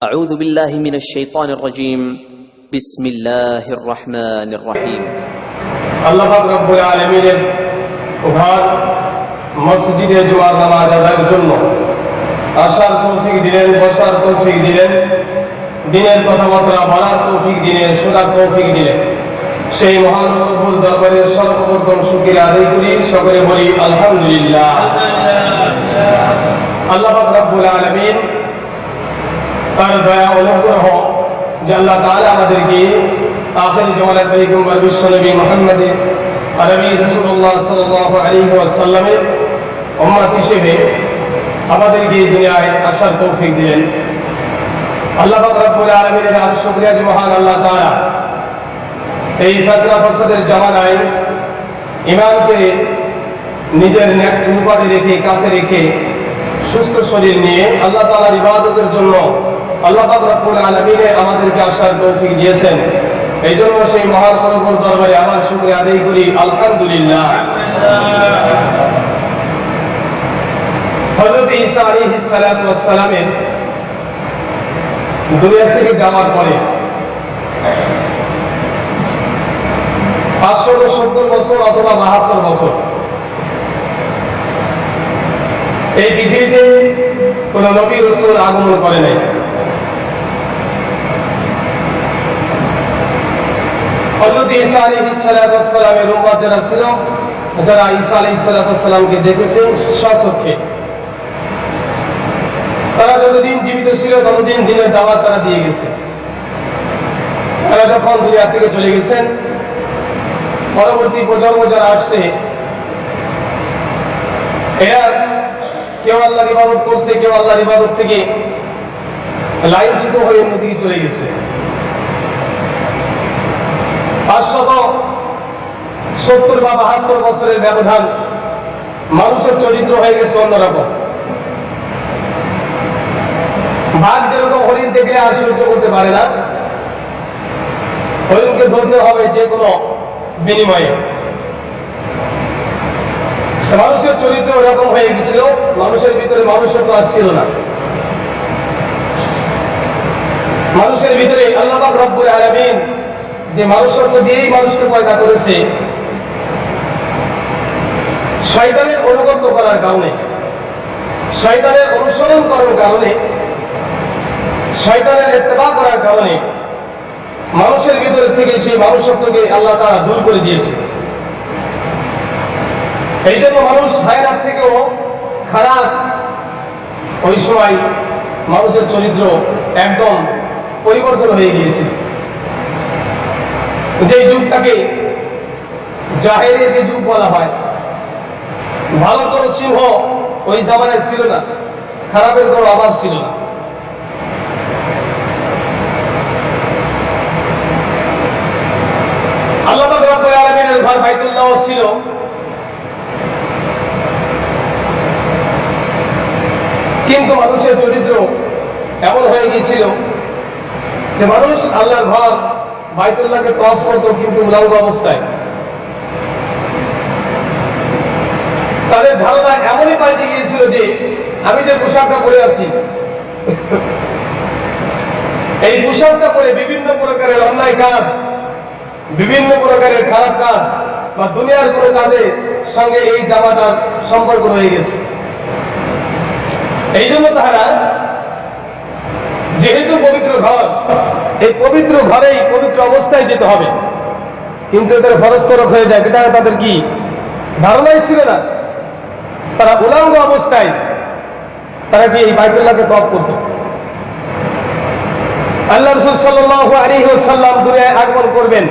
أعوذ بالله من الشيطان الرجيم بسم الله الرحمن الرحيم আল্লাহ পাক রব্বুল আলামিনের ঘর মসজিদে জুমার নামাজ আদায়ের জন্য আসার তৌফিক দিলেন, বসার তৌফিক দিলেন, দিনের কথাবার্তা বলার তৌফিক দিলেন, শোনার তৌফিক দিলেন। সেই মহান প্রভুর দরবারে সর্বপ্রথম শুকরিয়া আদায় করি, সকলে বলি আলহামদুলিল্লাহ। আল্লাহ পাক রব্বুল আলামিন তার দয়া অনুগ্রহ যে আল্লাহ তাআলা আমাদেরকে আখির জামানার পয়গম্বর বিশ্ব নবী মুহাম্মদ আরবি রাসূলুল্লাহ সাল্লাল্লাহু আলাইহি ওয়াসাল্লামের উম্মত হিসেবে আমাদেরকে দুনিয়ায় আসার তৌফিক দিলেন। আল্লাহ পাক রব্বুল আলামিনের আর শুকরিয়া যে মহান আল্লাহ তাআলা এই ফিতনা ফাসাদের জামানায় ঈমানকে নিজের নিকটে রেখে, কাছে রেখে, সুস্থ শরীর নিয়ে আল্লাহ তাআলার ইবাদতের জন্য আল্লাহ পাক রব্বুল আলামিন আমাদেরকে আসার তৌফিক দিয়েছেন। এই জন্য সেই মহান প্রভুর দরবারে আবার শুকরিয়া আদায় করি আলহামদুলিল্লাহ। হযরত ঈসা আলাইহিস সালাতু ওয়াস সালামের দুনিয়া থেকে যাওয়ার পরে 570 বছর অথবা 72 বছর এই পৃথিবীতে কোন নবী রাসূল আগমন করে নাই। হযরত ঈসা আলাইহিস সালাতু ওয়াস সালামের উম্মত যারা ছিল, যারা ঈসা আলাইহিস সালাতু ওয়াস সালামকে দেখেছে স্বচক্ষে, তারা যতদিন জীবিত ছিল ততদিন দিনের দাওয়াত তারা দিয়ে গেছে। তারা যখন দুনিয়া থেকে চলে গেছেন, পরবর্তী প্রজন্ম যারা আসছে, এরা কেউ আল্লাহর ইবাদত করছে, কেউ আল্লাহর ইবাদত থেকে লাইনচ্যুত হয়ে অন্যদিকে চলে গেছে। 570 বা 72 বছরের ব্যবধান, মানুষের চরিত্র হয়ে গেছে অন্যরকম। বাঘ যেরকম হরিণ দেখলে আর সহ্য করতে পারে না, হরিণকে ধরতে হবে যে কোনো বিনিময়ে। মানুষের চরিত্র ওরকম হয়ে গেছিল, মানুষের ভিতরে মানুষত্ব আর ছিল না। মানুষের ভিতরে আল্লাহ পাক রব্বুল আলামিন যে মানুষত্ব দিয়েই মানুষকে পয়দা করেছে, শয়তানের অনুগত করার কারণে, শয়তানের অনুসরণ করার কারণে, শয়তানের ইত্তেবা করার কারণে মানুষের ভিতরে থেকে সেই মানুষত্বকে আল্লাহ তাআলা দূর করে দিয়েছে। এই জন্য মানুষ হায়নার থেকেও খারাপ। ওই সময় মানুষের চরিত্র একদম পরিবর্তন হয়ে গিয়েছে। যে যুগটাকে জাহেলিয়াতের যুগ বলা হয়, ভালো কোনো চিহ্ন ওই জামানায় ছিল না, খারাপের কোনো অভাব ছিল না। আল্লাহ পাক রব্বুল আলামিনের ঘর বাইতুল্লাহ ছিল, কিন্তু মানুষের চরিত্র এমন হয়ে গিয়েছিল যে মানুষ আল্লাহর ঘর বাইতুল্লাহকে তওয়াফ করত, কিন্তু উলঙ্গ অবস্থায়। তাদের ধারণা এমনই পাল্টে গিয়েছিল যে আমি যে পোশাকটা পরে আছি, এই পোশাকটা পরে বিভিন্ন প্রকারের অন্যায় কাজ, বিভিন্ন প্রকারের খারাপ কাজ বা দুনিয়ার কোনো কাজের সঙ্গে এই জামাটার সম্পর্ক রয়ে গেছে। এই জন্য তারা, যেহেতু পবিত্র ঘর, এই পবিত্র ঘরেই পবিত্র অবস্থায় যেতে হবে, কিন্তু এদের ফরজ তরক হয়ে যায়। এটা তাদের কি ধারণাই ছিল না। তারা উলঙ্গ অবস্থায় তারা কি এই বাইতুল্লাহকে তওয়াফ করত। আল্লাহ রাসূল সাল্লাল্লাহু আলাইহি ওয়াসাল্লাম দুনিয়ায় আগমন করবেন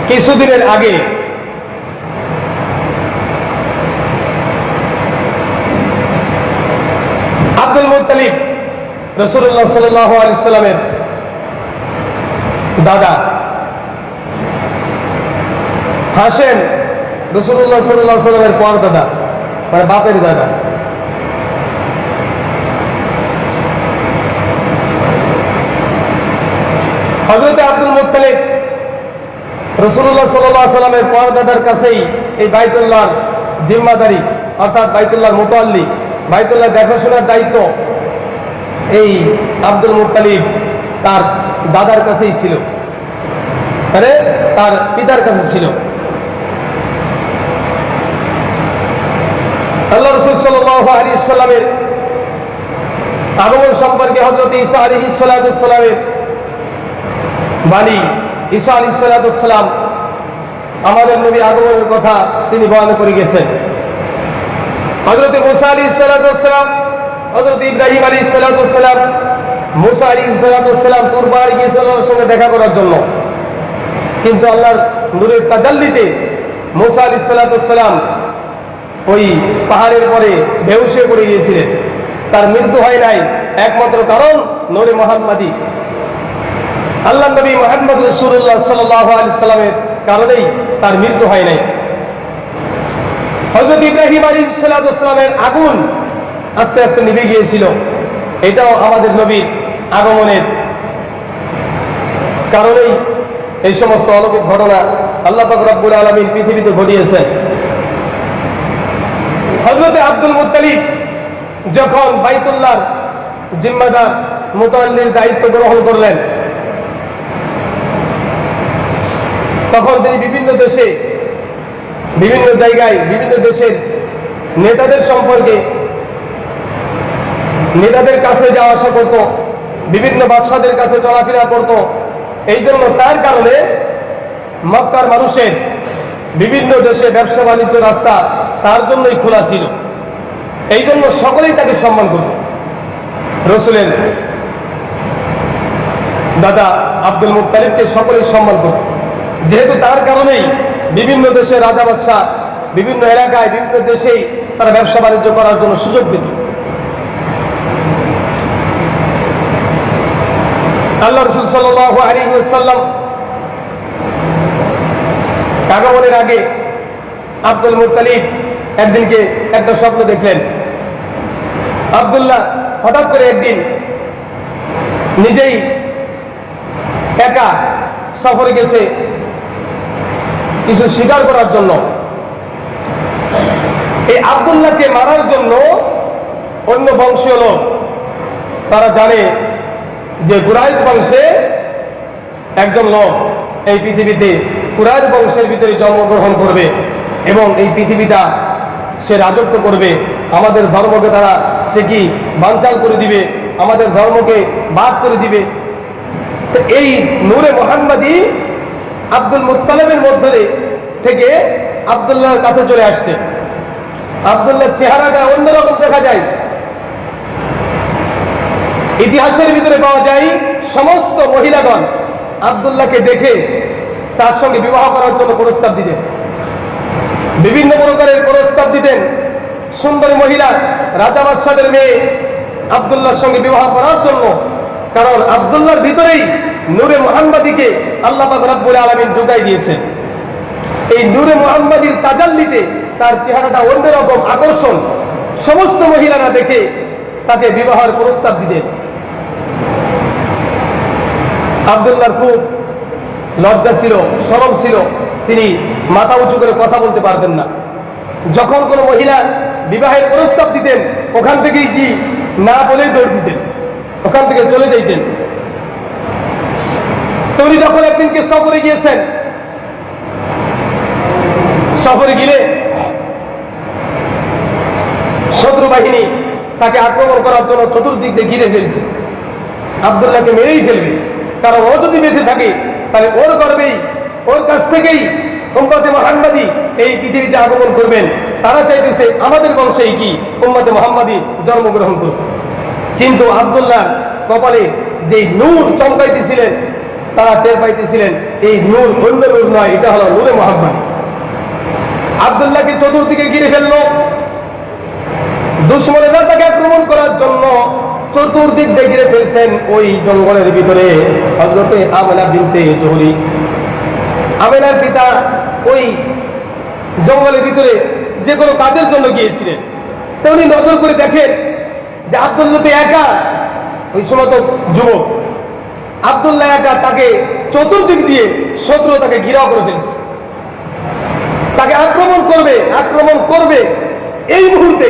কিছুদিনের আগে আব্দুল মুত্তালিব, রাসূলুল্লাহ সাল্লাল্লাহু আলাইহি ওয়াসাল্লামের দাদা, হাশেম রাসূলুল্লাহ সাল্লাল্লাহু আলাইহি ওয়াসাল্লামের পর দাদা, মানে বাপের দাদা। হযরত আব্দুল মুত্তালিব রাসূলুল্লাহ সাল্লাল্লাহু আলাইহি ওয়াসাল্লামের পর দাদার কাছেই এই বাইতুল্লাহর জিম্মাদারি, অর্থাৎ বাইতুল্লাহর মুতাল্লি, বাইতুল্লাহ দেখাশোনার দায়িত্ব এই আব্দুল মুত্তালিব তার দাদার কাছেই ছিল, মানে তার পিতার কাছে ছিল। আল্লাহ রাসূল সাল্লাল্লাহু আলাইহি ওয়াসাল্লামের আগমন সম্পর্কে হযরত ঈসা আলাইহিস সালামের বাণী, ঈসা আলাইহিস সালাম আমাদের নবী আগমনের কথা তিনি বর্ণনা করে গেছেন। হযরত মুসা আলাইহিস সালাম, হযরত ইব্রাহিম আলাইহিস সালাম, মুসা আলাইহিস সালাম তুর পাহাড়ে গিয়েছিল আল্লাহর সঙ্গে দেখা করার জন্য, কিন্তু আল্লাহর নূরের তাজাল্লিতে মুসা আলাইহিস সালাম ওই পাহাড়ের পরে বেহুশ হয়ে পড়ে গিয়েছিলেন। তার মৃত্যু হয় নাই একমাত্র কারণ নূরে মুহাম্মাদি, আল্লাহ নবী মুহাম্মদ রাসূলুল্লাহ সাল্লাল্লাহু আলাইহি সাল্লামের কারণেই তার মৃত্যু হয় নাই। হযরত ইব্রাহিম আলাইহিস সালামের আগুন আস্তে আস্তে নিভে গিয়েছিল, এটাও আমাদের নবীর আগমনের কারণেই এই সমস্ত অলৌকিক ঘটনা আল্লাহ পাক রব্বুল আলামিন পৃথিবীতে ঘটিয়েছেন। হযরত আব্দুল মুত্তালিব যখন বাইতুল্লাহর জিম্মাদার মুতাওয়াল্লির দায়িত্ব গ্রহণ করলেন, তখন তিনি বিভিন্ন দেশে, বিভিন্ন জায়গায়, বিভিন্ন দেশের নেতাদের সম্পর্কে, নেতাদের কাছে যাওয়া আসা করত, বিভিন্ন বাদশাদের কাছে চলাফেরা করত। এই জন্য তার কারণে মক্কার মানুষের বিভিন্ন দেশে ব্যবসা বাণিজ্য রাস্তা তার জন্যই খোলা ছিল। এই জন্য সকলেই তাকে সম্মান করত। রসুলের দাদা আব্দুল মুত্তালিবকে সকলেই সম্মান করত, যেহেতু তার কারণেই বিভিন্ন দেশে রাজা বাদশাহ বিভিন্ন এলাকায়, বিভিন্ন দেশেই তারা ব্যবসা বাণিজ্য করার জন্য সুযোগ পেত। আল্লাহ রাসূল সাল্লাল্লাহু আলাইহি ওয়াসাল্লাম আগমনের আগে আব্দুল মুত্তালিব একদিনকে একটা স্বপ্ন দেখলেন। আব্দুল্লাহ হঠাৎ করে একদিন নিজেই একা সফরে গেছে কিছু শিকার করার জন্য। এই আব্দুল্লাহকে মারার জন্য অন্য বংশীয় লোক তারা জানে যে কুরাইশ বংশে একজন লোক এই পৃথিবীতে কুরাইশ বংশের ভিতরে জন্মগ্রহণ করবে এবং এই পৃথিবীটা সে রাজত্ব করবে। আমাদের ধর্মকে তারা সে কি বানচাল করে দিবে, আমাদের ধর্মকে বাদ করে দিবে। এই নূরে মুহাম্মাদি আব্দুল মুত্তালিবের মধ্যে থেকে আব্দুল্লাহর কাছে চলে আসছে। আব্দুল্লাহর চেহারাটা অন্যরকম দেখা যায়। ইতিহাসের ভিতরে পাওয়া যায় সমস্ত মহিলাগণ আব্দুল্লাহকে দেখে তার সঙ্গে বিবাহ করার জন্য প্রস্তাব দিতেন, বিভিন্ন প্রকারের প্রস্তাব দিতেন। সুন্দরী মহিলা রাজা বাদশাদের মেয়ে আব্দুল্লাহর সঙ্গে বিবাহ করার জন্য, কারণ আব্দুল্লাহর ভিতরেই নূরে মুহাম্মাদিকে আল্লাহ পাক রব্বুল আলামিন ঢুকাই দিয়েছেন। এই নূরে মুহাম্মাদির তাজাল্লিতে তার চেহারাটা অন্যরকম আকর্ষণ, সমস্ত মহিলারা দেখে তাকে বিবাহের প্রস্তাব দিতেন। আব্দুল্লাহর খুব লজ্জা ছিল, শরম ছিল, তিনি মাথা উঁচু করে কথা বলতে পারতেন না। যখন কোনো মহিলা বিবাহের প্রস্তাব দিতেন ওখান থেকেই কি না বলেই দৌড় দিতেন, ওখান থেকে চলে যাইতেন। তিনি যখন একদিনকে সফরে গিয়েছেন, সফরে গেলে শত্রু বাহিনী তাকে আক্রমণ করার জন্য চতুর্দিক দিয়ে ঘিরে ফেলছে। আব্দুল্লাহকে মেরেই ফেলবে, কারণ ও যদি বেঁচে থাকে তাহলে ওর গর্বেই, ওর কাছ থেকেই উম্মতে মুহাম্মাদি এই পৃথিবীতে আগমন করবেন। তারা চাইতেছে আমাদের বংশেই কি উম্মতে মুহাম্মাদি জন্মগ্রহণ করবে। কিন্তু আব্দুল্লাহ কপালে যে নূর চমকাইতেছিলেন, তারা টের পাইতেছিলেন এই নূর অন্য নূর নয়, এটা হলো নূরে মুহাম্মাদি। আব্দুল্লাহকে চতুর্দিকে ঘিরে ফেলল। দুশমনেরা তাকে আক্রমণ করার জন্য চতুর্দিক দিয়ে ঘিরে ফেলছেন। ওই জঙ্গলের ভিতরে হযরতে আমেনা বিনতে জুহরি, আমেনার পিতা ওই জঙ্গলের ভিতরে যে কোনো কাজের জন্য গিয়েছিলেন। তো উনি নজর করে দেখেন যে আব্দুল্লাহ তো একা, ওই সময় তো যুবক, আব্দুল্লাহ একা, তাকে চতুর্দিক দিয়ে শত্রু তাকে ঘিরাও করে ফেলছে, তাকে আক্রমণ করবে। এই মুহূর্তে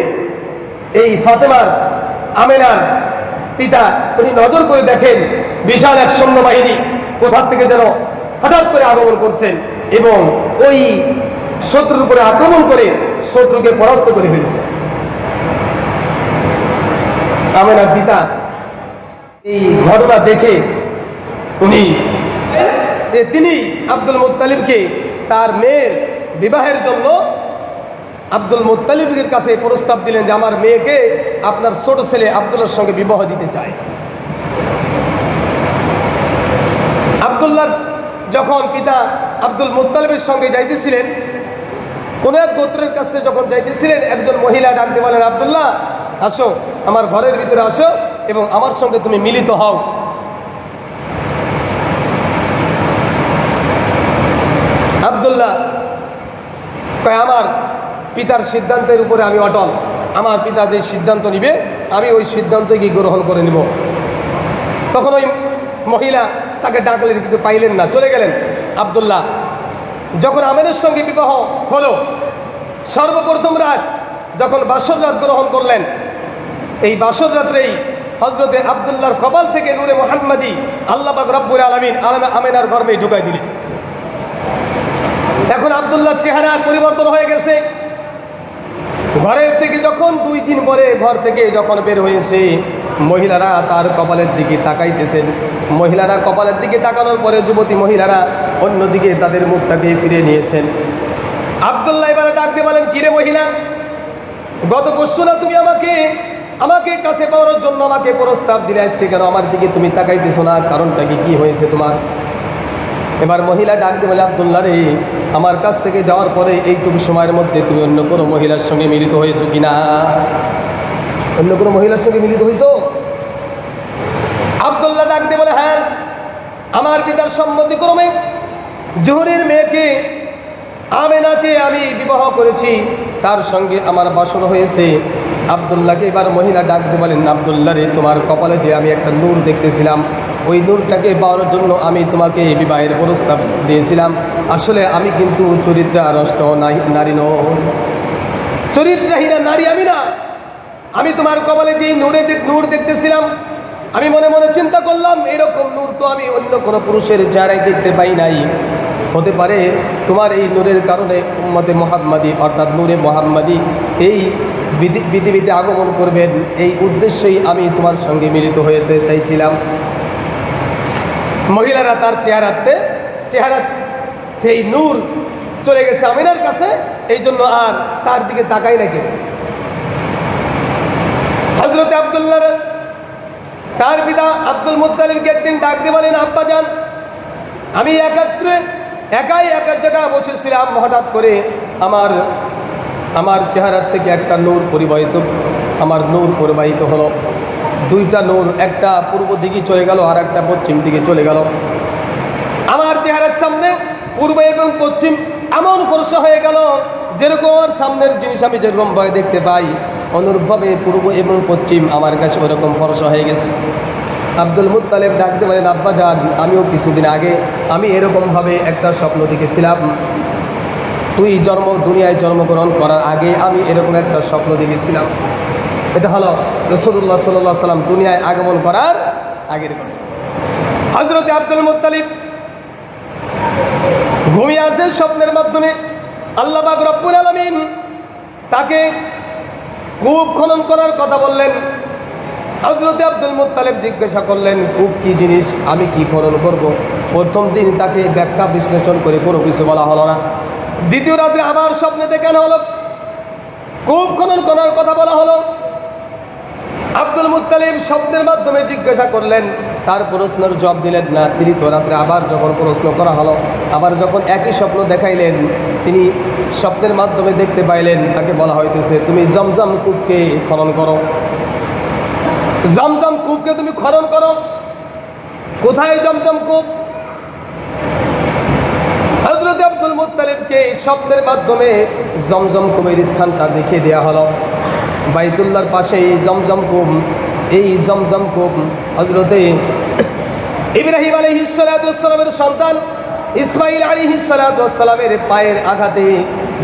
এই ফাতেমার, আমেনার পিতা উনি নজর করে দেখেন বিশাল এক সৈন্যবাহিনী কোথা থেকে যেন হঠাৎ করে আগমন করছেন এবং ওই শত্রুর উপরে আক্রমণ করে শত্রুকে পরাস্ত করে ফেলছে। আমেনার পিতা এই ঘটনা দেখে তিনি আব্দুল মুত্তালিবকে তার মেয়ের বিবাহের জন্য আব্দুল মুত্তালিবের কাছে প্রস্তাব দিলেন যে আমার মেয়েকে আপনার ছোট ছেলে আব্দুল্লাহর সঙ্গে বিবাহ দিতে চায়। আব্দুল্লাহ যখন পিতা আব্দুল মুত্তালিবের সঙ্গে যাইতেছিলেন, কোন এক গোত্রের কাছে যখন যাইতেছিলেন, একজন মহিলা ডাকতে বলেন, আব্দুল্লাহ আসো, আমার ঘরের ভিতরে আসো এবং আমার সঙ্গে তুমি মিলিত হও। আব্দুল্লাহ কয়, আমার পিতার সিদ্ধান্তের উপরে আমি অটল, আমার পিতা যে সিদ্ধান্ত নিবে আমি ওই সিদ্ধান্তকে গ্রহণ করে নিব। তখন ওই মহিলা তাকে ডাকলেন কিন্তু পাইলেন না, চলে গেলেন। আব্দুল্লাহ যখন আমেনের সঙ্গে বিবাহ হলো, সর্বপ্রথম রাত যখন বাসর রাত গ্রহণ করলেন, এই বাসর রাত্রেই হযরতে আব্দুল্লাহর কপাল থেকে নূরে মুহাম্মাদি আল্লাহ পাক রব্বুল আলামিন আমেনার গর্ভে ঢুকাই দিলেন। এখন আব্দুল্লাহর চেহারা পরিবর্তন হয়ে গেছে। ঘরের থেকে যখন 2 দিন পরে ঘর থেকে যখন বের হয়েছে, মহিলারা তার কপালের দিকে তাকাইতেছেন। মহিলারা কপালের দিকে তাকানোর পরে যুবতী মহিলারা অন্যদিকে তাদের মুখটাকে ফিরে নিয়েছেন। আব্দুল্লাহ এবারে ডাকতে বলেন, কিরে মহিলা, গত পরশু না তুমি আমাকে কাছে পাওয়ার জন্য আমাকে প্রস্তাব দিলে, আজকে কেন আমার দিকে তুমি তাকাইতেছো না? কারণটা কি হয়েছে তোমার? এবার মহিলা ডাকতে বলে, আব্দুল্লাহ রে, আমার কাছ থেকে যাওয়ার পরে এইটুকু সময়ের মধ্যে তুমি অন্য কোনো মহিলার সঙ্গে মিলিত হয়েছো কিনা? অন্য কোনো মহিলার সঙ্গে মিলিত হয়েছো? আব্দুল্লাহ ডাকতে বলে, হ্যাঁ, আমার পিতার সম্মতিক্রমে জুহরির মেয়েকে আমেনাকে আমি বিবাহ করেছি, তার সঙ্গে আমার বাসন হয়েছে। আব্দুল্লাহকে এবার মহিলা ডাকতে বলেন, আব্দুল্লাহ রে, তোমার কপালে যে আমি একটা নূর দেখতেছিলাম, ওই নূরটাকে পাওয়ার জন্য আমি তোমাকে বিবাহের প্রস্তাব দিয়েছিলাম। আসলে আমি কিন্তু চরিত্রারষ্ট নারী নই, চরিত্রহীনা নারী আমি না। আমি তোমার কপালে যেই নূর দেখতেছিলাম, আমি মনে মনে চিন্তা করলাম, এরকম নূর তো আমি অন্য কোনো পুরুষের চেহারায় দেখতে পাই নাই। হতে পারে তোমার এই নূরের কারণে উম্মতে মুহাম্মাদি অর্থাৎ নূরে মুহাম্মাদি এই পৃথিবীতে আগমন করবেন, এই উদ্দেশ্যেই আমি তোমার সঙ্গে মিলিত হতে চাইছিলাম। মহিলারা তার চেহারা সেই নূর চলে গেছে আমিনার কাছে, এই জন্য আর তার দিকে তাকাই নাকি। হযরতে আব্দুল্লাহ তার পিতা আব্দুল মুত্তালিবকে একদিন ডাকতে বলেন, আব্বা যান, আমি একাই এক জায়গায় বসেছিলাম, হঠাৎ করে আমার চেহারার থেকে একটা নূর পরিবাহিত হলো। 2টা নূর, একটা পূর্ব দিকে চলে গেল আর একটা পশ্চিম দিকে চলে গেল। আমার চেহারার সামনে পূর্ব এবং পশ্চিম এমন ফর্সা হয়ে গেল, যেরকম আমার সামনের জিনিস আমি যেরকম ভয় দেখতে পাই, অনুরূপভাবে পূর্ব এবং পশ্চিম আমার কাছে ওরকম ফর্সা হয়ে গেছে। আব্দুল মুত্তালিব ডাকতে বলেন, আব্বা যান, আমিও কিছুদিন আগে আমি এরকমভাবে একটা স্বপ্ন দেখেছিলাম। তুই দুনিয়ায় জন্মগ্রহণ করার আগে আমি এরকম একটা স্বপ্ন দেখেছিলাম। এটা হলো রাসূলুল্লাহ সাল্লাল্লাহু আলাইহি ওয়াসাল্লাম দুনিয়ায় আগমন করার আগের কথা। হযরতে আব্দুল মুত্তালিব ঘুমিয়ে আছে, স্বপ্নের মাধ্যমে আল্লাহ পাক রব্বুল আলামিন তাকে কূপ খনন করার কথা বললেন। হযরতে আব্দুল মুত্তালিব জিজ্ঞাসা করলেন, কূপ কি জিনিস, আমি কি খনন করব? প্রথম দিন তাকে ব্যাখ্যা বিশ্লেষণ করে কোনো কিছু বলা হলো না। দ্বিতীয় রাত্রে আবার স্বপ্নে দেখানো হলো, কূপ খনন করার কথা বলা হলো। আব্দুল মুত্তালিব স্বপ্নের মাধ্যমে জিজ্ঞাসা করলেন, তার প্রশ্নের জবাব দিলেন না। তৃতীয় রাত্রে আবার যখন প্রশ্ন করা হলো, আবার যখন একই স্বপ্ন দেখাইলেন, তিনি স্বপ্নের মাধ্যমে দেখতে পাইলেন তাকে বলা হইতেছে, তুমি জমজম কূপকে খনন করো, জমজম কূপকে তুমি খনন করো। কোথায় জমজম কূপ? হযরত আব্দুল মুত্তালিবকে স্বপ্নের মাধ্যমে জমজম কূপের স্থানটা দেখিয়ে দেওয়া হলো। বাইতুল্লাহর পাশে জমজম কূপ। এই জমজম কূপ হযরতে ইব্রাহিম আলাইহিস সালাতু ওয়াস সালামের সন্তান ইসমাঈল আলাইহিস সালাতু ওয়াস সালামের পায়ের আঘাতে,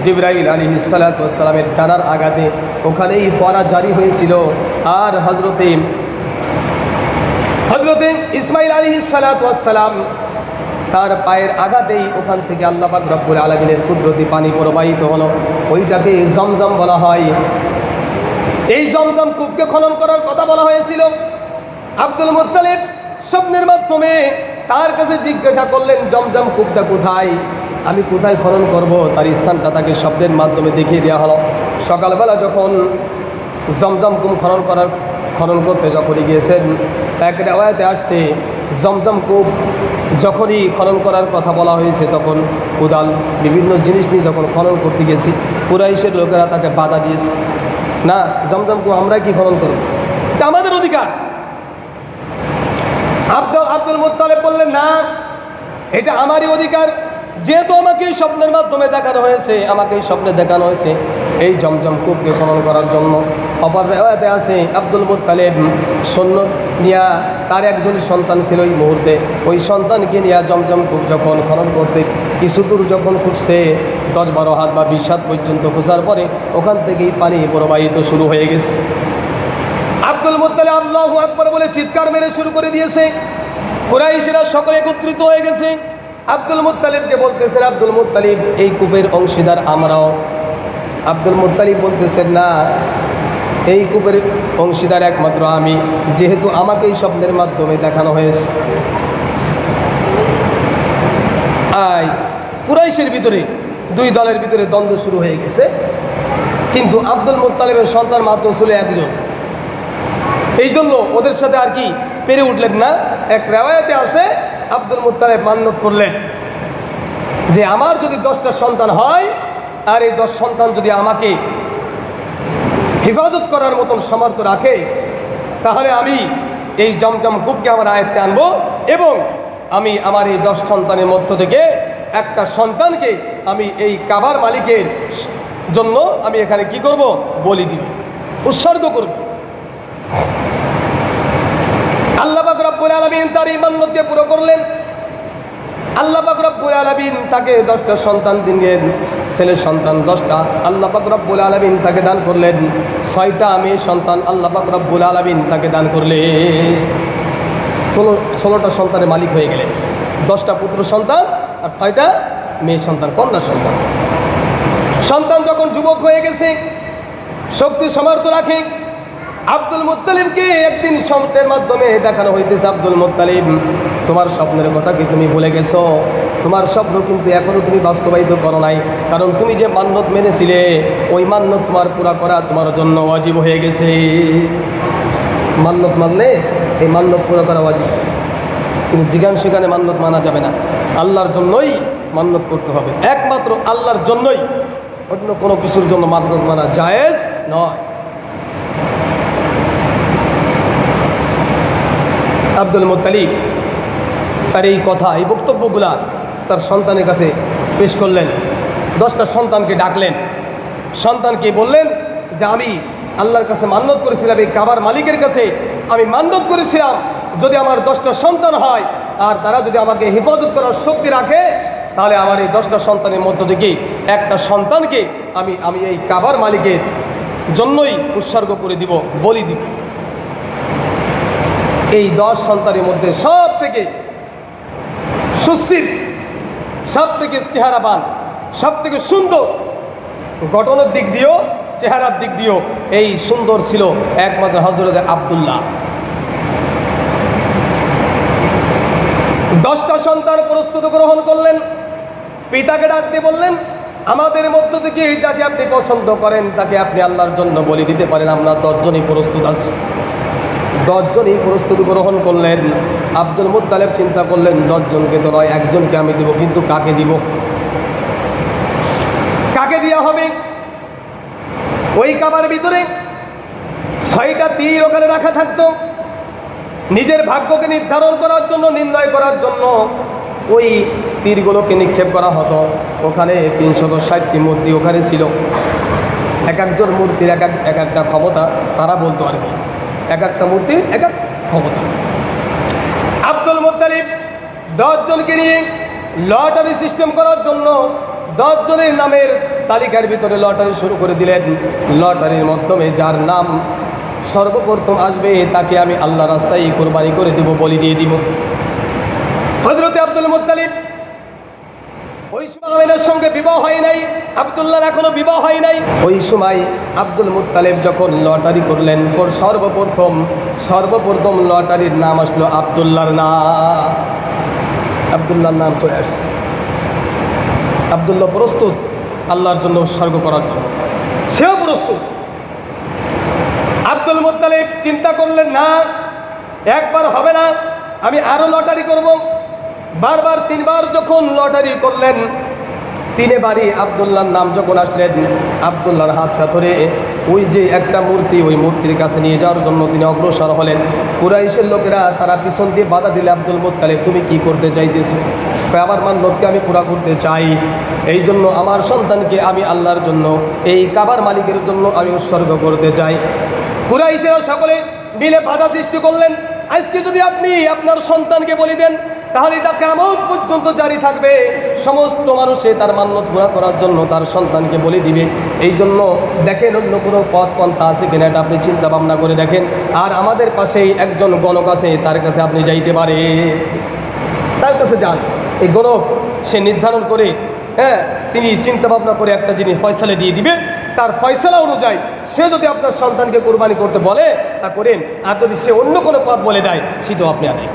জিবরাইল আলাইহিস সালাতু ওয়াস সালামের ডানার আঘাতে ওখানেই ফোয়ারা জারি হয়েছিল। আর হযরতে হযরত ইসমাঈল আলাইহিস সালাতু ওয়াস সালাম তার পায়ের আঘাতেই ওখান থেকে আল্লাহ পাক রব্বুল আলামিনের কুদরতি পানি প্রবাহিত হলো, ওইটাকে জমজম বলা হয়। এই জমজম কূপকে খনন করার কথা বলা হয়েছিল। আব্দুল মুত্তালিব স্বপ্নের মাধ্যমে তার কাছে জিজ্ঞাসা করলেন, জমজম কূপটা কোথায়, আমি কোথায় খনন করব, তার স্থানটা তাকে স্বপ্নের মাধ্যমে দেখিয়ে দেওয়া হলো। সকালবেলা যখন জমজম কূপ খনন করতে যখনই গিয়েছেন, এক রিওয়ায়াতে আসছে জমজম কূপ যখনই খনন করার কথা বলা হয়েছে তখন কোদাল বিভিন্ন জিনিস নিয়ে যখন খনন করতে গেছি, কুরাইশের লোকেরা তাকে বাধা দিয়েছে, না জমজম কূপ আমরা কি খনন করব, এটা আমাদের অধিকার। আব্দুল মুত্তালিব বললেন, না এটা আমারই অধিকার, যেহেতু আমাকে স্বপ্নের মাধ্যমে দেখানো হয়েছে, আমাকে স্বপ্নে দেখানো হয়েছে এই জমজম কূপকে খনন করার জন্য। অপর রিওয়ায়াতে আছে আব্দুল মুত্তালিব সৈন্য নিয়ে, তার একজন সন্তান ছিল ওই মুহূর্তে, ওই সন্তানকে নিয়ে জমজম কূপ যখন খনন করতে কিছু দূর যখন খুঁজছে, 10-12 হাত বা 20 হাত পর্যন্ত খোঁজার পরে ওখান থেকেই পানি প্রবাহিত শুরু হয়ে গেছে। আব্দুল মুত্তালিব আল্লাহু আকবার বলে চিৎকার মেরে শুরু করে দিয়েছে। কুরাইশরা সকলে একত্রিত হয়ে গেছে। আব্দুল মুত্তালিবকে বলতেছেন, আব্দুল মুত্তালিব এই কূপের অংশীদার আমরাও। আব্দুল মুত্তালিব বলতেছেন, না এই কূপের অংশীদার একমাত্র আমি, যেহেতু আমাকেই স্বপ্নের মাধ্যমে দেখানো হয়েছে। কুরাইশের ভিতরে দুই দলের ভিতরে দ্বন্দ্ব শুরু হয়ে গেছে, কিন্তু আব্দুল মুত্তালিবের সন্তান মাত্র ছিল একজন, এই জন্য ওদের সাথে আর কি পেরে উঠলেন না। এক রিওয়ায়াতে আছে আব্দুল মুত্তালিব মান্যত করলেন যে আমার যদি 10টা সন্তান হয় আর এই 10 সন্তান যদি আমাকে হেফাজত করার মতন সামর্থ্য রাখে, তাহলে আমি এই জমজম কূপকে আমার আয়ত্তে আনবো এবং আমি আমার এই 10 সন্তানের মধ্য থেকে একটা সন্তানকে আমি এই কাবার মালিকের জন্য আমি এখানে কি করব, বলি দিব, উৎসর্গ করব। আল্লাহ পাক রব্বুল আলামিন তার এই মান্যতকে পুরো করলেন। আল্লাহ পাক রব্বুল আলামিন তাকে 10টা সন্তান দিলেন, ছেলে সন্তান 10টা আল্লাহ পাক রব্বুল আলামিন তাকে দান করলেন, 6টা মেয়ে সন্তান আল্লাহ পাক রব্বুল আলামিন তাকে দান করলেন। 16টা সন্তানের মালিক হয়ে গেলেন, 10টা পুত্র সন্তান আর 6টা মেয়ে সন্তান, কন্যা সন্তান। সন্তান যখন যুবক হয়ে গেছে, শক্তি সামর্থ্য রাখে, আব্দুল মুত্তালিবকে একদিন স্বপ্নের মাধ্যমে দেখানো হইতেছে, আব্দুল মুত্তালিব তোমার স্বপ্নের কথা কি তুমি ভুলে গেছো, তোমার স্বপ্ন কিন্তু এখনো তুমি বাস্তবায়িত করো নাই, কারণ তুমি যে মান্যত মেনেছিলে ওই মান্যত তোমার পুরা করা তোমার জন্য ওয়াজিব হয়ে গেছে। মান্যত মানলে এই মান্যত পুরো করা ওয়াজিব, কিন্তু যেখানে সেখানে মান্যত মানা যাবে না, আল্লাহর জন্যই মান্যত করতে হবে, একমাত্র আল্লাহর জন্যই, অন্য কোনো কিছুর জন্য মান্যত মানা জায়েজ নয়। আব্দুল মুত্তালিব তার এই কথা, এই বক্তব্যগুলা তার সন্তানের কাছে পেশ করলেন। 10টা সন্তানকে ডাকলেন, সন্তানকে বললেন যে আমি আল্লাহর কাছে মান্যত করেছিলাম, এই কাবার মালিকের কাছে আমি মান্যত করেছিলাম, যদি আমার 10টা সন্তান হয় আর তারা যদি আমাকে হেফাজত করার শক্তি রাখে, তাহলে আমার এই 10টা সন্তানের মধ্য থেকে একটা সন্তানকে আমি এই কাবার মালিকের জন্যই উৎসর্গ করে দিব, বলি দিব। এই 10 সন্তানের মধ্যে সব থেকে সুশীল, সব থেকে চেহারাবান, সব থেকে সুন্দর, গঠনের দিক দিয়েও চেহারার দিক দিয়েও এই সুন্দর ছিল একমাত্র হযরত আব্দুল্লাহ। 10টা সন্তান প্রস্তুত গ্রহণ করলেন, পিতাকে ডাকতে বললেন, আমাদের মধ্য থেকে যাকে আপনি পছন্দ করেন তাকে আপনি আল্লাহর জন্য বলি দিতে পারেন, আমরা 10 জনই প্রস্তুত আছি। 10 জনই প্রস্তুতি গ্রহণ করলেন। আব্দুল মুত্তালিব চিন্তা করলেন 10 জনকে তো নয়, একজনকে আমি দিব, কিন্তু কাকে দিব, কাকে দেওয়া হবে? ওই কাবার ভিতরে 6টা তীর ওখানে রাখা থাকতো, নিজের ভাগ্যকে নির্ধারণ করার জন্য, নির্ণয় করার জন্য ওই তীরগুলোকে নিক্ষেপ করা হতো। ওখানে 360টি মূর্তি ওখানে ছিল, এক একজন মূর্তির এক একটা ক্ষমতা তারা বলতো আর কি, এক একটা মূর্তির এক এক ক্ষমতা। আব্দুল মুত্তালিব 10 জনকে নিয়ে লটারি সিস্টেম করার জন্য 10 জনের নামের তালিকার ভিতরে লটারি শুরু করে দিলেন। লটারির মাধ্যমে যার নাম সর্বপ্রথম আসবে তাকে আমি আল্লাহ রাস্তায় কুরবানি করে দিব, বলি দিয়ে দিব। হযরত আব্দুল মুত্তালিব ওই সময় আমিনার সঙ্গে বিবাহ হয় নাই, আব্দুল্লাহর এখনো বিবাহ হয় নাই। ওই সময় আব্দুল মুত্তালিব যখন লটারি করলেন, সর্বপ্রথম লটারির নাম আসলো আব্দুল্লাহর নাম। আব্দুল্লাহর নাম চলে আসছে। আব্দুল্লাহ প্রস্তুত আল্লাহর জন্য উৎসর্গ করার জন্য, সেও প্রস্তুত। আব্দুল মুত্তালিব চিন্তা করলেন, না একবার হবে না, আমি আরো লটারি করব। বারবার 3 বার যখন লটারি করলেন, 3 বারই আব্দুল্লাহর নাম যখন আসলেন, আব্দুল্লাহর হাতটা ধরে ওই যে একটা মূর্তি, ওই মূর্তির কাছে নিয়ে যাওয়ার জন্য তিনি অগ্রসর হলেন। কুরাইশের লোকেরা তারা পিছন দিয়ে বাধা দিলে, আব্দুল মুত্তালিব তুমি কি করতে চাইতেছো? আমার মান্যতকে আমি পুরা করতে চাই, এই জন্য আমার সন্তানকে আমি আল্লাহর জন্য, এই কাবার মালিকের জন্য আমি উৎসর্গ করতে চাই। কুরাইশেরা সকলে মিলে বাধা সৃষ্টি করলেন, আজকে যদি আপনি আপনার সন্তানকে বলি দেন তাহলে এটা কিয়ামত পর্যন্ত জারি থাকবে, সমস্ত মানুষে তার মান্যত পুরা করার জন্য তার সন্তানকে বলে দিবে। এই জন্য দেখেন অন্য কোনো পথ পন্থা আছে কিনা, এটা আপনি চিন্তা ভাবনা করে দেখেন। আর আমাদের পাশেই একজন গণক আছে, তার কাছে আপনি যাইতে পারে, তার কাছে যান। এই গণক সে নির্ধারণ করে, তিনি চিন্তা ভাবনা করে একটা জিনিস ফয়সালা দিয়ে দিবে। তার ফয়সালা অনুযায়ী সে যদি আপনার সন্তানকে কুরবানি করতে বলে তা করেন, আর যদি সে অন্য কোনো পথ বলে দেয় সেটাও আপনি আদায়।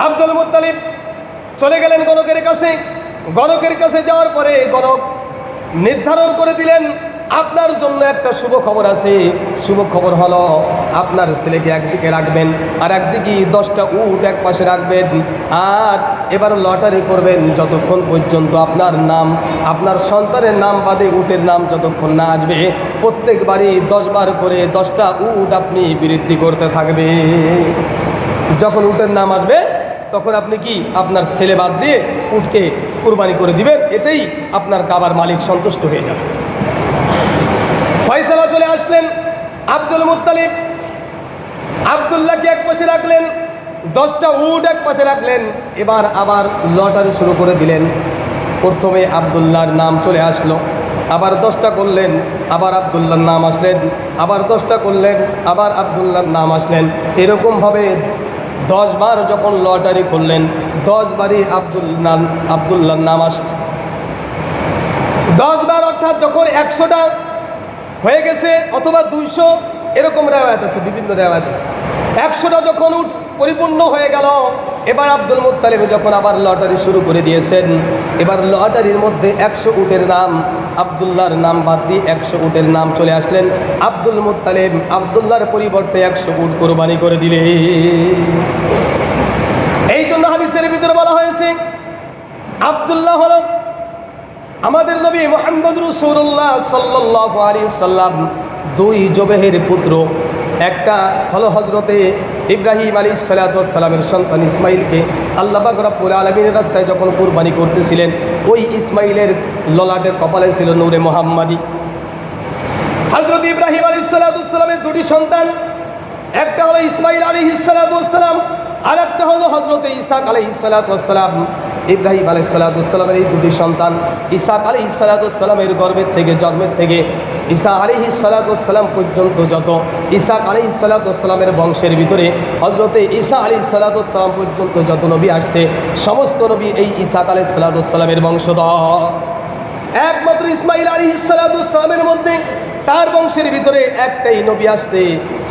আব্দুল মুত্তালিব চলে গেলেন গণকের কাছে। গণকের কাছে যাওয়ার পরে গণক নির্ধারণ করে দিলেন, আপনার জন্য একটা শুভ খবর আছে। শুভ খবর হলো আপনার ছেলেকে একদিকে রাখবেন, আর একদিকে 10টা উট এক পাশে রাখবেন, আর এবার লটারি করবেন যতক্ষণ পর্যন্ত আপনার সন্তানের নাম বাদে উটের নাম যতক্ষণ না আসবে, প্রত্যেকবারই 10 বার করে 10টা উট আপনি বৃদ্ধি করতে থাকবে। যখন উটের নাম আসবে তখন আপনি কি আপনার ছেলে বাদ দিয়ে উটকে কুরবানি করে দিবেন, এতেই আপনার কাবার মালিক সন্তুষ্ট হয়ে যাবে। ফয়সালা চলে আসলেন। আব্দুল মুত্তালিব আব্দুল্লাহকে এক পাশে রাখলেন, 10টা উট এক পাশে রাখলেন। এবার আবার লটারি শুরু করে দিলেন। প্রথমে আব্দুল্লাহর নাম চলে আসলো, আবার 10টা করলেন, আবার আব্দুল্লাহর নাম আসলেন, আবার 10টা করলেন, আবার আব্দুল্লাহর নাম আসলেন। এরকমভাবে 10 বার যখন লটারি করলেন, 10 বারই আব্দুল্লাহর নাম আসছে। 10 বার অর্থাৎ যখন 100টা হয়ে গেছে অথবা 200, এরকম রেওয়ায়েত আছে, বিভিন্ন রেওয়ায়েত আছে। 100টা যখন উট পরিপূর্ণ হয়ে গেল, এবার আব্দুল মুত্তালিব যখন আবার লটারি শুরু করে দিয়েছেন, এবার লটারির মধ্যে 100 উটের নাম, আব্দুল্লাহর নাম বাদ দিয়ে 100 উটের নাম চলে আসলেন। আব্দুল মুত্তালিব আব্দুল্লাহর পরিবর্তে 100 উট কোরবানি করে দিলে। এই জন্য হাদিসের ভিতরে বলা হয়েছে আব্দুল্লাহ হলো আমাদের নবী মুহাম্মদ রাসূলুল্লাহ সাল্লাল্লাহু আলাইহি সাল্লাম 2 জবেহের পুত্র। একটা হলো হযরতে ইব্রাহিম আলাইহিস সালাতু ওয়াস সালামের সন্তান ইসমাইলকে আল্লাহ পাক রব্বুল আলামিনের রাস্তায় যখন কুরবানি করতেছিলেন, ওই ইসমাইলের ললাটের কপালে ছিল নূরে মুহাম্মাদি। হযরত ইব্রাহিম আলাইহিস সালাতু ওয়াস সালামের 2টি সন্তান, একটা হলো ইসমাইল আলাইহিস সালাতু ওয়াস সালাম, আর একটা হলো হযরত ইসহাক আলাইহিস সালাতু ওয়াস সালাম। ইব্রাহিম আলাইহিস সালাতু ওয়াস সালামের এই 2টি সন্তান, ইসহাক আলাইহিস সালাতু ওয়াস সালামের জন্মের থেকে ঈসা আলাইহিস সালাতু ওয়াস সালাম পর্যন্ত যত ইসহাক আলাইহিস সালাতু ওয়াস সালামের বংশের ভিতরে হযরতে ঈসা আলাইহিস সালাতু ওয়াস সালাম পর্যন্ত যত নবী আসছে, সমস্ত নবী এই ইসহাক আলাইহিস সালাতু ওয়াস সালামের বংশধর। একমাত্র ইসমাইল আলাইহিস সালাতু ওয়াস সালামের মধ্যে তার বংশের ভিতরে একটাই নবী আসছে,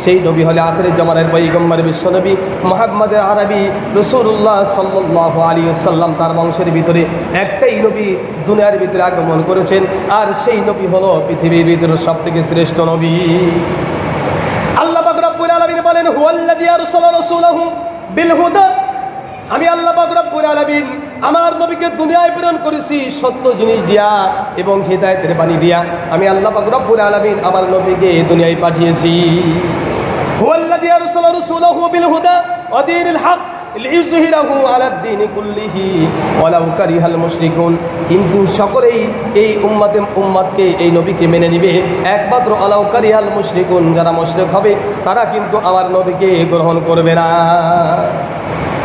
সেই নবী হলে আখিরের জামানের পয়গম্বর বিশ্বনবী মুহাম্মদ আরবি রাসূলুল্লাহ সাল্লাল্লাহু আলাইহি ওয়াসাল্লাম। তার বংশের ভিতরে একটাই নবী দুনিয়ার ভিতরে আগমন করেছেন, আর সেই নবী হলো পৃথিবীর ভিতরে সবথেকে শ্রেষ্ঠ নবী। আল্লাহ পাক রব্বুল আলামিন বলেন, হুয়াল্লাযী আরসালা রাসূলাহু বিল হুদা, আমি আল্লাহ পাক রব্বুল আলামিন আমার নবীকে দুনিয়ায় প্রেরণ করেছি সত্য জিনিস দিয়া এবং হিদায়াতের বাণী দিয়া। আমি আল্লাহ পাক রব্বুল আলামিন আমার নবীকে দুনিয়ায় পাঠিয়েছি। হুয়াল্লাযী আরসালা রাসূলাহু বিল হুদা ওয়া দীনিল হক লিইয়ুযহিরাহু আলাদ দীনি কুল্লিহি ওয়ালাউ কারিহাল মুশরিকুন। কিন্তু সকলেই এই উম্মতকে এই নবীকে মেনে নিবে, একমাত্র ওয়ালাউ কারিহাল মুশরিকুন, যারা মুশরিক হবে তারা কিন্তু আমার নবীকে গ্রহণ করবে না।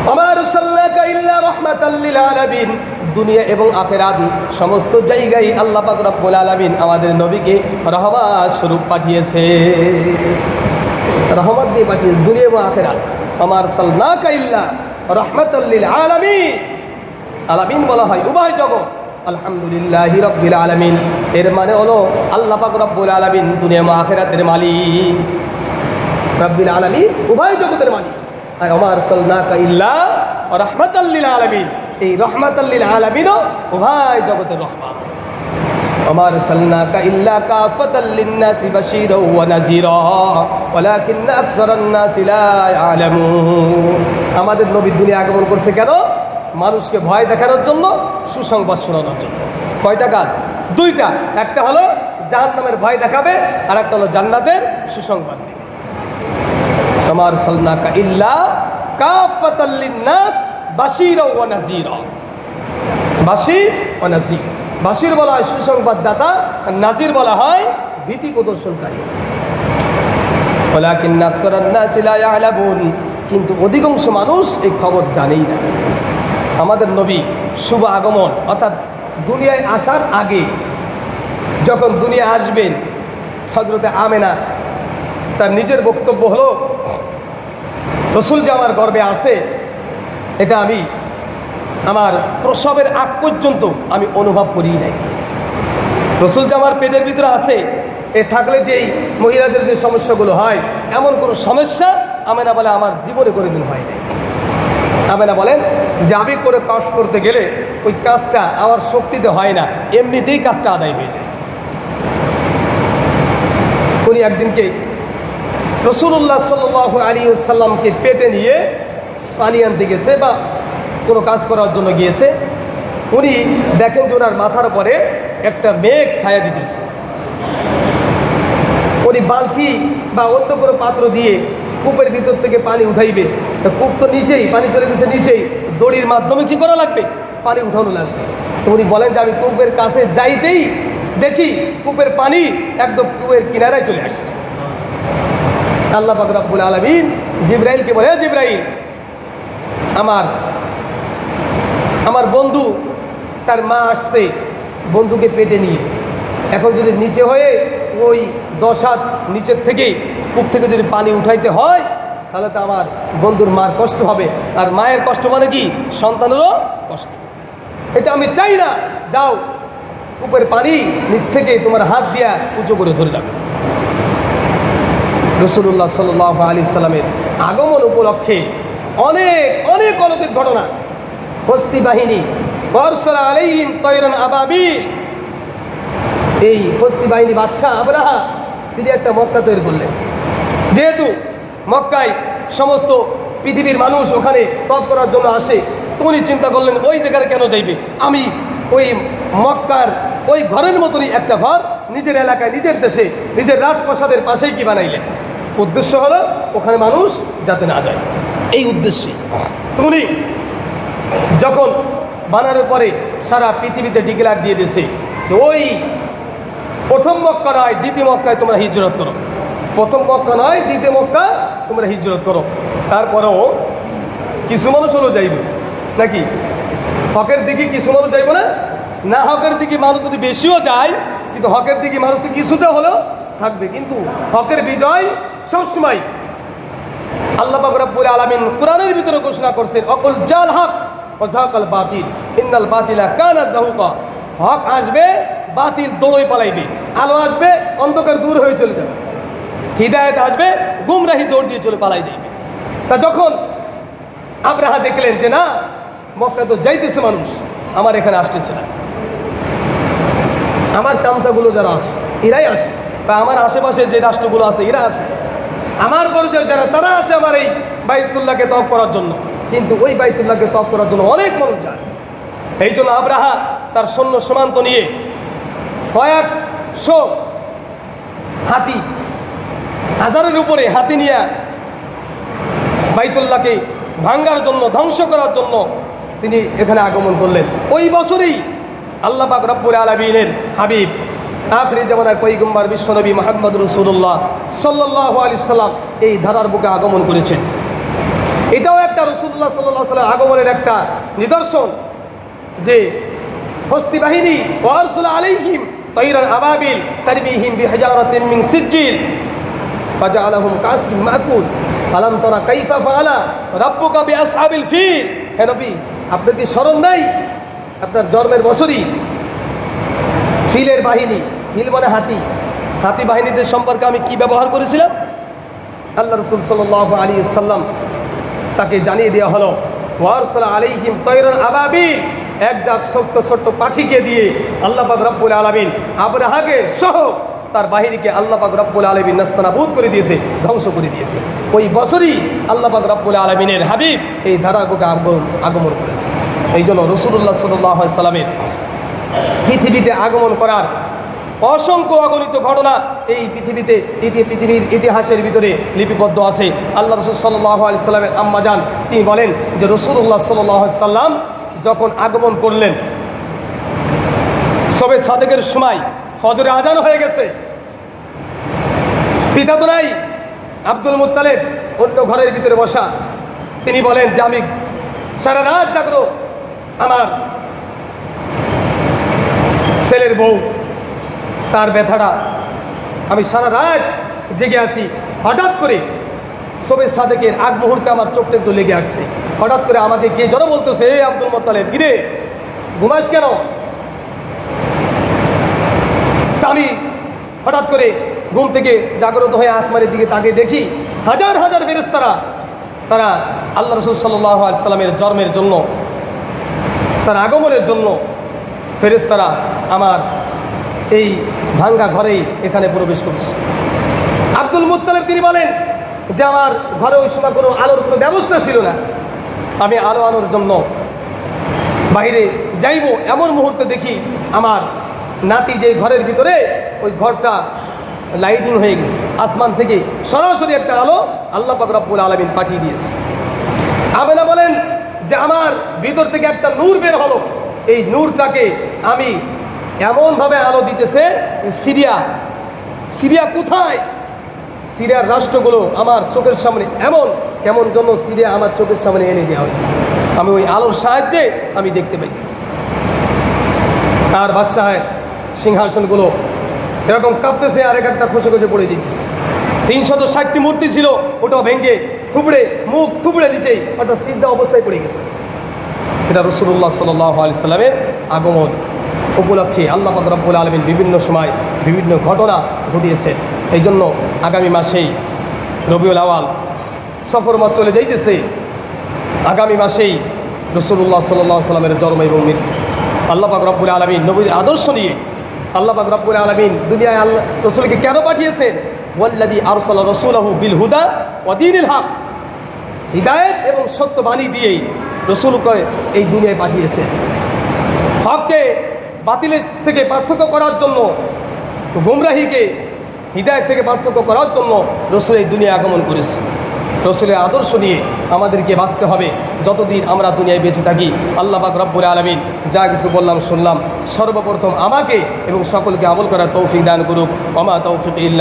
ওয়া মা আরসালনাকা ইল্লা রাহমাতাল লিল আলামিন, দুনিয়া এবং আখিরাত সমস্ত জায়গায় আল্লাহ পাক রব্বুল আলামিন আমাদের নবীকে রহমত স্বরূপ পাঠিয়েছে, রহমত দিয়ে পাঠিয়েছে দুনিয়া এবং আখিরাত। আমার সাল্লাকা ইল্লা রাহমাতাল লিল আলামিন, আলামিন বলা হয় উভয় জগৎ। আলহামদুলিল্লাহি রাব্বিল আলামিন এর মানে হলো আল্লাহ পাক রব্বুল আলামিন দুনিয়া এবং আখিরাতের মালিক, রব্বিল আলামিন উভয় জগতের মালিক। আর আমার সাল্লাকা ইল্লা রাহমাতাল লিল আলামিন, এই রাহমাতাল লিল আলামিনও উভয় জগতের রহমান। আমার সাল্লাকা ইল্লা কাফাতাল লিন-নাসি বাশীরাও ওয়া নাযীরা ওয়ালাকিন্না আকসারান নাসি লা ইয়ালামুন। আমাদের নবী দুনিয়া আগমন করছে কেন? মানুষকে ভয় দেখানোর জন্য, সুসংবাদ শোনানোর জন্য। কয়টা কাজ? দুইটা। একটা হলো জাহান্নামের ভয় দেখাবে, আর একটা হলো জান্নাতের সুসংবাদ দেবে। আমার সাল্লাকা ইল্লা কাফাতাল লিন-নাস বাশীরাও ওয়া নাযীরা, বাশীর ওয়া নাযীর। বাশীর বলা হয় সুসংবাদদাতা, আর নাযীর বলা হয় ভীতি প্রদর্শনকারী। ওয়ালাকিন্না আকসারান নাসি লা ইয়ালামুন, কিন্তু অধিকাংশ মানুষ এই খবর জানেই না। আমাদের নবী শুভ আগমন অর্থাৎ দুনিয়ায় আসার আগে, যখন দুনিয়া আসবেন, হযরতে আমেনা তার নিজের বক্তব্য হলো, রসুল যে আমার গর্ভে আছে এটা আমি আমার প্রসবের আগ পর্যন্ত আমি অনুভব করি নাই। রসুল যে আমার পেটের ভিতরে আছে, এ থাকলে যেই মহিলাদের যে সমস্যাগুলো হয়, এমন কোনো সমস্যা আমেনা বলে আমার জীবনে কোনোদিন হয় নাই। আমেনা বলেন যে আমি করে কাজ করতে গেলে ওই কাজটা আমার শক্তিতে হয় না, এমনিতেই কাজটা আদায় হয়ে যায়। উনি একদিনকে রাসূলুল্লাহ সাল্লাল্লাহু আলাইহি ওয়াসাল্লামকে পেটে নিয়ে পানি আনতে গেছে বা কোনো কাজ করার জন্য গিয়েছে। উনি দেখেন যে ওনার মাথার উপরে একটা মেঘ ছায়া দিতেছে। উনি বালতি বা অন্য কোনো পাত্র দিয়ে কূপের ভিতর থেকে পানি উঠাইবে, কূপ তো নিচেই, পানি চলে গেছে নিচেই, দড়ির মাধ্যমে কি করা লাগবে? পানি উঠানো লাগবে। তো উনি বলেন যে আমি কূপের কাছে যাইতেই দেখি কূপের পানি একদম কূপের কিনারায় চলে আসছে। আল্লাহ পাক রব্বুল আলামিন জিবরাইলকে বলে, জিবরাইল, আমার বন্ধু তার মা আসছে বন্ধুকে পেটে নিয়ে, এখন যদি নিচে হয়ে ওই 10 হাত নিচের থেকে কূপ থেকে যদি পানি উঠাইতে হয়, তাহলে তো আমার বন্ধুর মার কষ্ট হবে, আর মায়ের কষ্ট মানে কি? সন্তানেরও কষ্ট। এটা আমি চাই না। যাও কূপের পানি নিচ থেকে তোমার হাত দিয়া উঁচু করে ধরে রাখো। রাসূলুল্লাহ সাল্লাল্লাহু আলাইহি সাল্লামের আগমন উপলক্ষে অনেক অনেক অলৌকিক ঘটনা। হস্তি বাহিনী বর্ষরা আলাইহিম তায়রান আবাবিল, এই হস্তি বাহিনী বাদশাহ আবরাহা তিনি একটা মক্কা তৈরি করলেন। যেহেতু মক্কায় সমস্ত পৃথিবীর মানুষ ওখানে তপ করার জন্য আসে, তো উনি চিন্তা করলেন ওই জায়গায় কেন যাইবে, আমি ওই মক্কার ওই ঘরের মতনই একটা ঘর নিজের এলাকায়, নিজের দেশে, নিজের রাজপ্রাসাদের পাশেই কি বানাইলেন। উদ্দেশ্য হলো ওখানে মানুষ যাতে না যায়, এই উদ্দেশ্যে। উনি যখন বানানোর পরে সারা পৃথিবীতে ডিক্লেয়ার দিয়ে দিয়েছে, ওই প্রথম মক্কা নয় দ্বিতীয় মক্কায় তোমরা হিজরত করো, প্রথম মক্কা নয় দ্বিতীয় মক্কা তোমরা হিজরত করো। তারপরেও কিছু মানুষ হলো যাইবে নাকি? হকের দিকে কিছু মানুষ যাইব না? না, হকের দিকে মানুষ যদি বেশিও যায়, কিন্তু হকের দিকে মানুষ তো কিছুটা হলেও থাকবে। কিন্তু হকের বিজয় সবসময় আল্লাহ পাক রব্বুল আলামিন কোরআনের ভিতরে ঘোষণা করছেন, অকুল জাল হক ও যাকাল বাতিল ইন্নাল বাতিলা কানা যাহুকা। হক আসবে, বাতিল দৌড়ে পালাইবে। আলো আসবে, অন্ধকার দূর হয়ে চলে যাবে। হিদায়াত আসবে, গুমরাহি দৌড় দিয়ে চলে পালাই যাবে। তা যখন আবরাহা দেখলেন যে না, মক্কা তো যাইতেছে মানুষ, আমার এখানে আসতেছে না, আমার চামচাগুলো যারা আছে এরাই আসে, বা আমার আশেপাশে যে রাষ্ট্রগুলো আছে এরা আসে, আমার পরিচয় যারা তারা আসে আমার এই বাইতুল্লাহকে তওয়াফ করার জন্য। কিন্তু ওই বাইতুল্লাহকে তওয়াফ করার জন্য অনেক মানুষ যায়। এই জন্য আবরাহা তার সৈন্য সীমান্ত নিয়ে কয়েকশো হাতি, হাজারের উপরে হাতি নিয়ে বাইতুল্লাহকে ভাঙ্গার জন্য, ধ্বংস করার জন্য তিনি এখানে আগমন করলেন। ওই বছরেই আল্লাহ পাক রব্বুল আলামিনের হাবিব আখিরি জামানার পয়গম্বর বিশ্বনবী মুহাম্মদ রাসূলুল্লাহ সাল্লাল্লাহু আলাইহি সাল্লাম এই ধারার বুকে আগমন করেছেন। এটাও একটা রাসূলুল্লাহ সাল্লাল্লাহু আলাইহি সাল্লাম আগমনের একটা নিদর্শন। যে হস্তি বাহিনী ওয়ারসালা আলাইহিম তাইরান আবাবিল তারবিহিম বিহিজারাতিন মিন সিজ্জিল ফাজআলাহুম কাসফিন মাকুল আলাম তারা কাইফা ফাআলা রাব্বুকা বিআসহাবিল ফিল। হে নবী, আপনার কি স্মরণ নাই আপনার জন্মের বছরই ফিলের বাহিনী, ফিল মানে হাতি, হাতি বাহিনীদের সম্পর্কে আমি কি ব্যবহার করেছিলাম? আল্লাহ রাসূল সাল্লাল্লাহু আলাইহি ওয়াসাল্লাম তাকে জানিয়ে দেওয়া হলো ওয়ারসালা আলাইহিম তাইরান আবাবিল, এক ডাক ছোট্ট ছোট্ট পাখিকে দিয়ে আল্লাহ পাক রব্বুল আলামিন আবরাহাকে সহ তার বাহিনীকে আল্লাহ পাক রব্বুল আলামিন নাস্তানাবুদ করে দিয়েছে, ধ্বংস করে দিয়েছে। ওই বছরই আল্লাহ পাক রব্বুল আলামিনের হাবিব এই ধারাগুকে আগমন করেছে। এই জন্য রাসূলুল্লাহ সাল্লাল্লাহু আলাইহি সাল্লামের পৃথিবীতে আগমন করার অসংখ্য অগণিত ঘটনা এই পৃথিবীর ইতিহাসের ভিতরে লিপিবদ্ধ আছে। আল্লাহ রাসূল সাল্লাল্লাহু আলাইহি সাল্লামের আম্মা জান তিনি বলেন যে রাসূলুল্লাহ সাল্লাল্লাহু আলাইহি সাল্লাম যখন আগমন করলেন সবে সাদেকের সময় ফজরে আজান হয়ে গেছে, পিতা তো নাই, আব্দুল মুত্তালিব অন্য ঘরের ভিতরে বসা। তিনি বলেন যে আমি সারা রাত জাগরো, আমার ছেলের বউ তার ব্যথাটা আমি সারা রাত জেগে আছি। হঠাৎ করে সবে সাদেকের আগ মুহূর্তে আমার চোখটা একটু লেগে আসছে। হঠাৎ করে আমাকে কে যেন বলতেছে, হে আব্দুল মুত্তালিব, কিরে ঘুমাস কেন? আমি হঠাৎ করে ঘুম থেকে জাগ্রত হয়ে আসমানের দিকে তাকিয়ে দেখি হাজার হাজার ফেরেশতারা তারা আল্লাহ রাসূল সাল্লাল্লাহু আলাইহি সাল্লামের জন্মের জন্য, তার আগমনের জন্য ফেরেশতারা আমার এই ভাঙ্গা ঘরেই এখানে প্রবেশ করছে। আব্দুল মুত্তালিব তিনি বলেন যে আমার ঘরে ওই সময় কোনো আলোর কোনো ব্যবস্থা ছিল না। আমি আলো আলোর জন্য বাইরে যাইব এমন মুহূর্তে দেখি আমার নাতি যে ঘরের ভিতরে, ওই ঘরটা লাইটিং হয়ে গেছে। আসমান থেকে সরাসরি একটা আলো আল্লাহ পাক রব্বুল আলামিন পাঠিয়ে দিয়েছে। আমেনা বলেন যে আমার ভিতর থেকে একটা নূর বের হলো। এই নূরটাকে আমি এমনভাবে আলো দিতেছে, সিরিয়া কোথায়? সিরিয়ার রাষ্ট্রগুলো আমার চোখের সামনে এমন কেমন জন্য সিরিয়া আমার চোখের সামনে এনে দেওয়া হয়েছে। আমি ওই আলোর সাহায্যে আমি দেখতে পাইছি। আর বাদশাহের সিংহাসনগুলো এরকম কাঁপতেছে, আর একটা খসে খসে পড়ে দিচ্ছে। 360টি মূর্তি ছিল, ওটাও ভেঙে থুবড়ে মুখ থুবড়ে দিচ্ছেই ওটা সিদ্ধা অবস্থায় পড়ে গেছে। এটা রাসূলুল্লাহ সাল্লাল্লাহু আলাইহি সাল্লামের আগমন উপলক্ষে আল্লাহ পাক রব্বুল আলামিন বিভিন্ন সময় বিভিন্ন ঘটনা ঘটিয়েছেন। এই জন্য আগামী মাসেই রবিউল আওয়াল সফর মাস চলে যাইতেছে। আগামী মাসেই রাসূলুল্লাহ সাল্লাল্লাহু আলাইহি সাল্লামের জন্ম এবং মৃত্যু। আল্লাহ পাক রব্বুল আলামিন নবীর আদর্শ নিয়ে আল্লাহ পাক রব্বুল আলামিন দুনিয়ায় আল্লাহ রাসূলকে কেন পাঠিয়েছেন? ওয়াল্লাযী আরসালা রাসূলাহু বিল হুদা ওয়া দীনিল হক, হিদায়াত এবং সত্য বাণী দিয়েই রাসূলকে এই দুনিয়ায় পাঠিয়েছেন। হককে বাতিলের থেকে পার্থক্য করার জন্য, গুমরাহিকে হিদায়াত থেকে পার্থক্য করার জন্য রাসূল এই দুনিয়ায় আগমন করেছে। রাসূলের আদর্শ নিয়ে আমাদেরকে বাঁচতে হবে যতদিন আমরা দুনিয়ায় বেঁচে থাকি। আল্লাহ পাক রব্বুল আলামিন যা কিছু বললাম শুনলাম, সর্বপ্রথম আমাকে এবং সকলকে আমল করার তৌফিক দান করুক। ওয়া মা তাওফীক ইল্লা